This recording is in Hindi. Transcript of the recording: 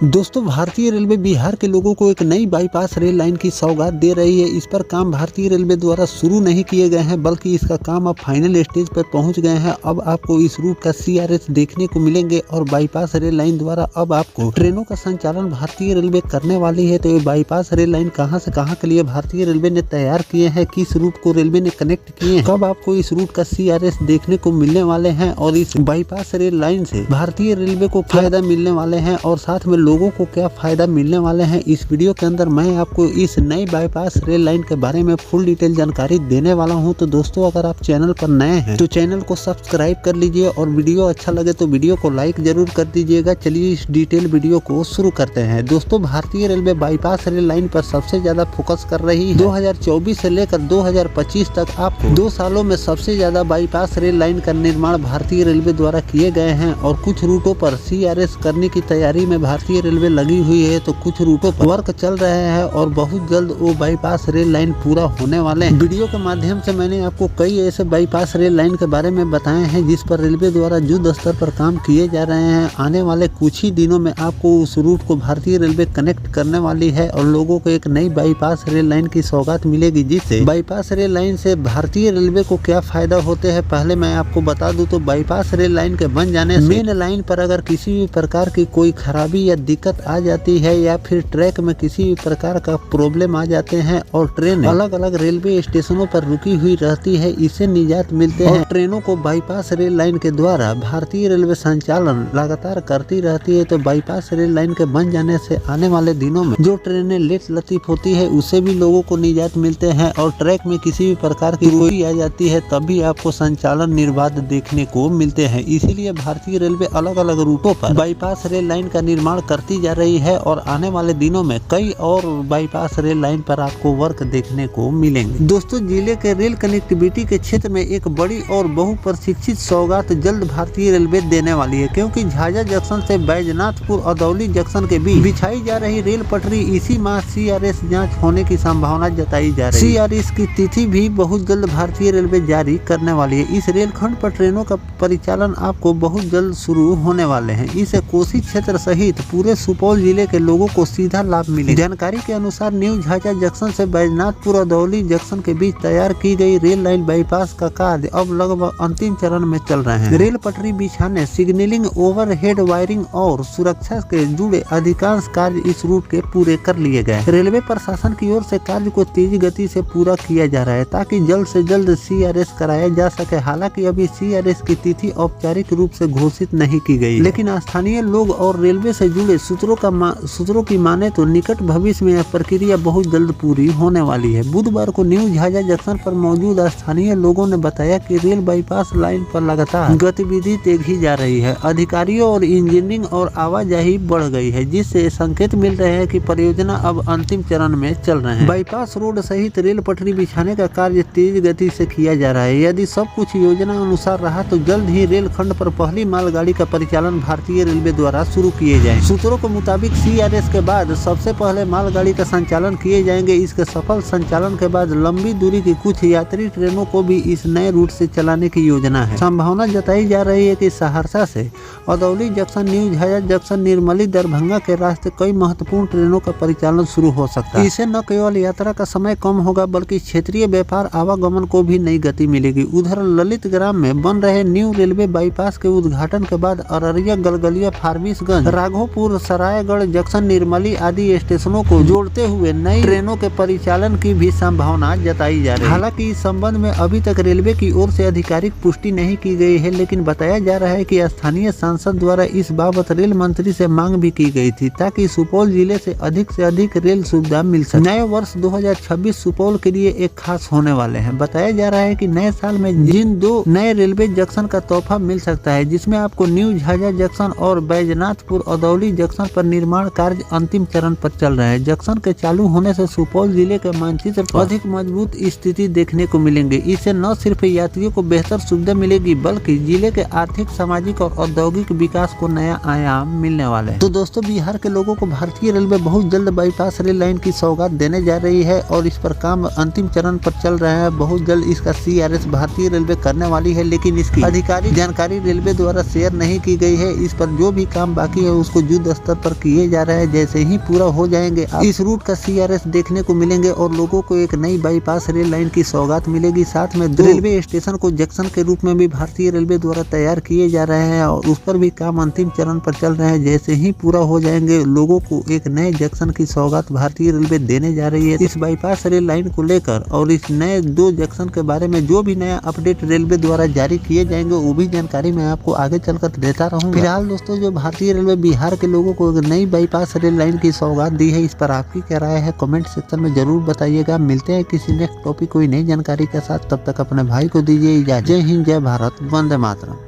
दोस्तों, भारतीय रेलवे बिहार के लोगों को एक नई बाईपास रेल लाइन की सौगात दे रही है। इस पर काम भारतीय रेलवे द्वारा शुरू नहीं किए गए हैं, बल्कि इसका काम अब फाइनल स्टेज पर पहुंच गए हैं। अब आपको इस रूट का CRS देखने को मिलेंगे और बाईपास रेल लाइन द्वारा अब आपको ट्रेनों का संचालन भारतीय रेलवे करने वाली है। तो ये बाईपास रेल लाइन कहाँ से कहाँ के लिए भारतीय रेलवे ने तैयार किए हैं, किस रूट को रेलवे ने कनेक्ट किए हैं, कब आपको इस रूट का CRS देखने को मिलने वाले हैं और इस बाईपास रेल लाइन से भारतीय रेलवे को फायदा मिलने वाले हैं और साथ में लोगों को क्या फायदा मिलने वाले हैं, इस वीडियो के अंदर मैं आपको इस नई बाईपास रेल लाइन के बारे में फुल डिटेल जानकारी देने वाला हूं। तो दोस्तों, अगर आप चैनल पर नए हैं तो चैनल को सब्सक्राइब कर लीजिए और वीडियो अच्छा लगे तो वीडियो को लाइक जरूर कर दीजिएगा। चलिए इस डिटेल वीडियो को शुरू करते हैं। दोस्तों, भारतीय रेलवे बाईपास रेल लाइन पर सबसे ज्यादा फोकस कर रही है। 2024 से लेकर 2025 तक आपको 2 सालों में सबसे ज्यादा बाईपास रेल लाइन का निर्माण भारतीय रेलवे द्वारा किए गए हैं और कुछ रूटों पर CRS करने की तैयारी में भारतीय रेलवे लगी हुई है। तो कुछ रूटों पर वर्क चल रहे हैं और बहुत जल्द वो बाईपास रेल लाइन पूरा होने वाले हैं। वीडियो के माध्यम से मैंने आपको कई ऐसे बाईपास रेल लाइन के बारे में बताए हैं जिस पर रेलवे द्वारा युद्ध स्तर पर काम किए जा रहे हैं। आने वाले कुछ ही दिनों में आपको उस रूट को भारतीय रेलवे कनेक्ट करने वाली है और लोगों को एक नई बाईपास रेल लाइन की सौगात मिलेगी, जिससे बाईपास रेल लाइन से भारतीय रेलवे को क्या फायदा होते हैं पहले मैं आपको बता दूं। तो बाईपास रेल लाइन के बन जाने से मेन लाइन पर अगर किसी भी प्रकार की कोई खराबी या दिक्कत आ जाती है या फिर ट्रैक में किसी भी प्रकार का प्रॉब्लम आ जाते हैं और ट्रेन अलग अलग रेलवे स्टेशनों पर रुकी हुई रहती है, इससे निजात मिलते हैं। ट्रेनों को बाईपास रेल लाइन के द्वारा भारतीय रेलवे संचालन लगातार करती रहती है। तो बाईपास रेल लाइन के बन जाने से आने वाले दिनों में जो ट्रेनें लेट लतीफ होती है उससे भी लोगों को निजात मिलते हैं और ट्रैक में किसी भी प्रकार की त्रुटि आ जाती है तब भी आपको संचालन निर्बाध देखने को मिलते हैं। इसीलिए भारतीय रेलवे अलग अलग रूटों पर बाईपास रेल लाइन का निर्माण करती जा रही है और आने वाले दिनों में कई और बाईपास रेल लाइन पर आपको वर्क देखने को मिलेंगे। दोस्तों, जिले के रेल कनेक्टिविटी के क्षेत्र में एक बड़ी और बहुप्रतीक्षित सौगात जल्द भारतीय रेलवे देने वाली है, क्योंकि झाझा जंक्शन से बैजनाथपुर अदौली जंक्शन के बीच बिछाई जा रही रेल पटरी इसी माह CRS जांच होने की संभावना जताई जा रही है। CRS की तिथि भी बहुत जल्द भारतीय रेलवे जारी करने वाली है। इस रेलखंड पर ट्रेनों का परिचालन आपको बहुत जल्द शुरू होने वाले हैं। इससे कोसी क्षेत्र सहित पूरे सुपौल जिले के लोगों को सीधा लाभ मिले। जानकारी के अनुसार न्यू झाझा जंक्शन से बैजनाथपुर अदौली जंक्शन के बीच तैयार की गई रेल लाइन बाईपास का कार्य अब लगभग अंतिम चरण में चल रहे हैं। रेल पटरी बिछाने, सिग्नलिंग, ओवरहेड वायरिंग और सुरक्षा के जुड़े अधिकांश कार्य इस रूट के पूरे कर लिए गए। रेलवे प्रशासन की ओर से कार्य को तेजी गति से पूरा किया जा रहा है ताकि जल्द से जल्द CRS कराया जा सके। हालांकि अभी CRS की तिथि औपचारिक रूप से घोषित नहीं की गई, लेकिन स्थानीय लोग और रेलवे से जुड़े सूत्रों की माने तो निकट भविष्य में यह प्रक्रिया बहुत जल्द पूरी होने वाली है। बुधवार को न्यू झाझा जंक्शन पर मौजूद स्थानीय लोगों ने बताया कि रेल बाईपास लाइन पर लगातार गतिविधि तेजी जा रही है। अधिकारियों और इंजीनियरिंग और आवाजाही बढ़ गई है, जिससे संकेत मिल रहे हैं कि परियोजना अब अंतिम चरण में चल रहे हैं। बाईपास रोड सहित रेल पटरी बिछाने का कार्य तेज गति से किया जा रहा है। यदि सब कुछ योजना अनुसार रहा तो जल्द ही रेल खंड पर पहली मालगाड़ी का परिचालन भारतीय रेलवे द्वारा शुरू किए जाए। सूत्रों के मुताबिक CRS के बाद सबसे पहले मालगाड़ी का संचालन किए जाएंगे। इसके सफल संचालन के बाद लंबी दूरी की कुछ यात्री ट्रेनों को भी इस नए रूट से चलाने की योजना है। संभावना जताई जा रही है कि सहरसा से Adauli junction, new Jhajha junction, Nirmali, Darbhanga के रास्ते कई महत्वपूर्ण ट्रेनों का परिचालन शुरू हो सकता है। इससे न केवल यात्रा का समय कम होगा बल्कि क्षेत्रीय व्यापार आवागमन को भी नई गति मिलेगी। उधर ललित ग्राम में बन रहे न्यू रेलवे बाईपास के उद्घाटन के बाद अररिया, गलगलिया, फारबिसगंज, राघोपुर, सरायगढ़ जंक्शन, निर्मली आदि स्टेशनों को जोड़ते हुए नई ट्रेनों के परिचालन की भी संभावना जताई जा रही है। हालांकि इस संबंध में अभी तक रेलवे की ओर से आधिकारिक पुष्टि नहीं की गई है, लेकिन बताया जा रहा है कि स्थानीय सांसद द्वारा इस बाबत रेल मंत्री से मांग भी की गई थी ताकि सुपौल जिले से अधिक रेल सुविधा मिल सके। नए वर्ष 2026 सुपौल के लिए एक खास होने वाले हैं। बताया जा रहा है कि नए साल में जिन 2 नए रेलवे जंक्शन का तोहफा मिल सकता है, जिसमें आपको न्यू झाझा जंक्शन और बैजनाथपुर अदौली जंक्शन पर निर्माण कार्य अंतिम चरण पर चल रहे हैं। जंक्शन के चालू होने से सुपौल जिले के मानचित्र पर अधिक मजबूत स्थिति देखने को मिलेंगे। इससे न सिर्फ यात्रियों को बेहतर सुविधा मिलेगी बल्कि जिले के आर्थिक, सामाजिक और औद्योगिक विकास को नया आयाम मिलने वाला है। तो दोस्तों, बिहार के लोगों को भारतीय रेलवे बहुत जल्द बाईपास रेल लाइन की सौगात देने जा रही है और इस पर काम अंतिम चरण पर चल रहे हैं। बहुत जल्द इसका CRS भारतीय रेलवे करने वाली है, लेकिन इसकी आधिकारिक जानकारी रेलवे द्वारा शेयर नहीं की गई है। इस पर जो भी काम बाकी है उसको युद्ध युद्ध स्तर पर किए जा रहे हैं। जैसे ही पूरा हो जाएंगे इस रूट का CRS देखने को मिलेंगे और लोगों को एक नई बाईपास रेल लाइन की सौगात मिलेगी। साथ में रेलवे स्टेशन को जंक्शन के रूप में भी भारतीय रेलवे द्वारा तैयार किए जा रहे हैं और उस पर भी काम अंतिम चरण पर चल रहे हैं। जैसे ही पूरा हो जाएंगे लोगों को एक नए जंक्शन की सौगात भारतीय रेलवे देने जा रही है। इस बाईपास रेल लाइन को लेकर और इस नए 2 जंक्शन के बारे में जो भी नया अपडेट रेलवे द्वारा जारी किए जाएंगे वो भी जानकारी मैं आपको आगे चलकर देता रहूंगा। फिलहाल दोस्तों जो भारतीय रेलवे बिहार के लोगों को एक नई बाईपास रेल लाइन की सौगात दी है, इस पर आपकी क्या राय है कमेंट सेक्शन में जरूर बताइएगा। मिलते हैं किसी नेक्स्ट टॉपिक कोई नई जानकारी के साथ, तब तक अपने भाई को दीजिए इजाजत। जय हिंद, जय भारत, वंदे मातरम।